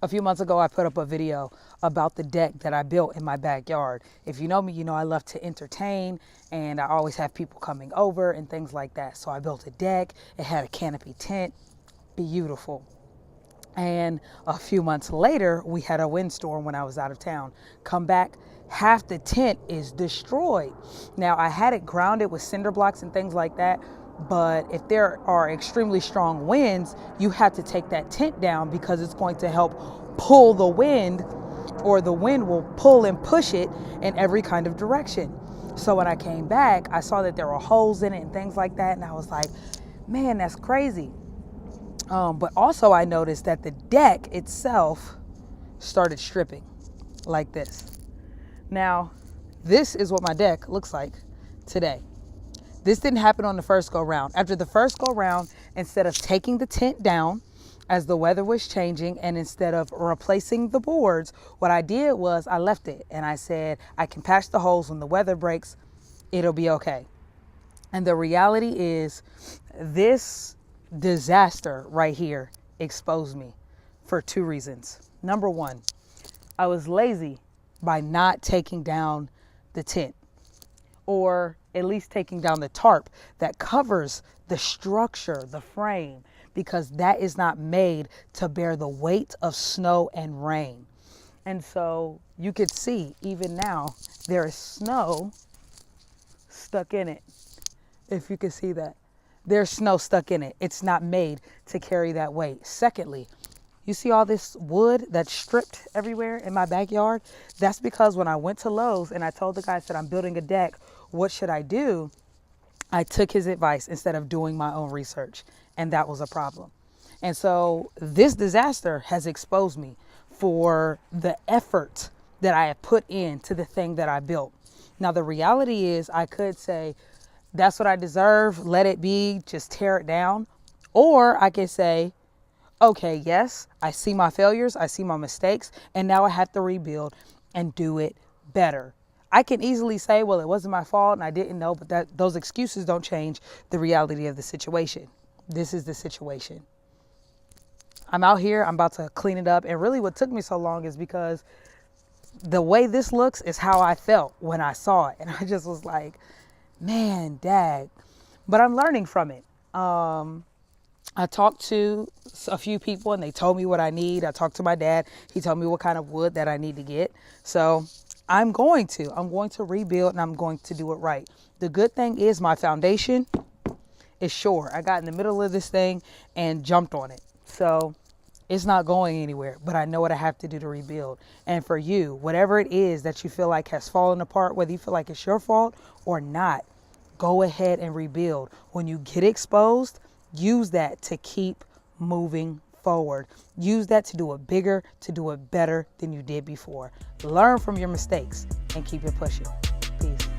A few months ago, I put up a video about the deck that I built in my backyard. If you know me, you know I love to entertain and I always have people coming over and things like that. So I built a deck. It had a canopy tent. Beautiful. And a few months later, we had a windstorm when I was out of town. Come back, half the tent is destroyed. Now, I had it grounded with cinder blocks and things like that, but if there are extremely strong winds, you have to take that tent down because it's going to help pull the wind, or the wind will pull and push it in every kind of direction. So when I came back, I saw that there were holes in it and things like that, and I was like, man, that's crazy. But also I noticed that the deck itself started stripping like this. Now, this is what my deck looks like today. This didn't happen on the first go round. After the first go round, instead of taking the tent down as the weather was changing and instead of replacing the boards, what I did was I left it and I said, I can patch the holes when the weather breaks, it'll be okay. And the reality is this disaster right here exposed me for two reasons. Number one, I was lazy by not taking down the tent, or at least taking down the tarp that covers the structure, the frame, because that is not made to bear the weight of snow and rain. And so you could see even now there is snow stuck in it. If you can see that. There's snow stuck in it. It's not made to carry that weight. Secondly, you see all this wood that's stripped everywhere in my backyard? That's because when I went to Lowe's and I told the guy, I said, I'm building a deck, what should I do? I took his advice instead of doing my own research, and that was a problem. And so this disaster has exposed me for the effort that I have put into the thing that I built. Now, the reality is I could say, that's what I deserve, let it be, just tear it down. Or I could say, okay, yes, I see my failures, I see my mistakes, and now I have to rebuild and do it better. I can easily say, well, it wasn't my fault and I didn't know, but those excuses don't change the reality of the situation. This is the situation. I'm out here, I'm about to clean it up. And really what took me so long is because the way this looks is how I felt when I saw it. And I just was like, man, dag. But I'm learning from it. I talked to a few people and they told me what I need. I talked to my dad. He told me what kind of wood that I need to get. So I'm going to rebuild and I'm going to do it right. The good thing is my foundation is sure. I got in the middle of this thing and jumped on it. So it's not going anywhere, but I know what I have to do to rebuild. And for you, whatever it is that you feel like has fallen apart, whether you feel like it's your fault or not, go ahead and rebuild. When you get exposed, use that to keep moving forward. Use that to do it bigger, to do it better than you did before. Learn from your mistakes and keep it pushing. Peace.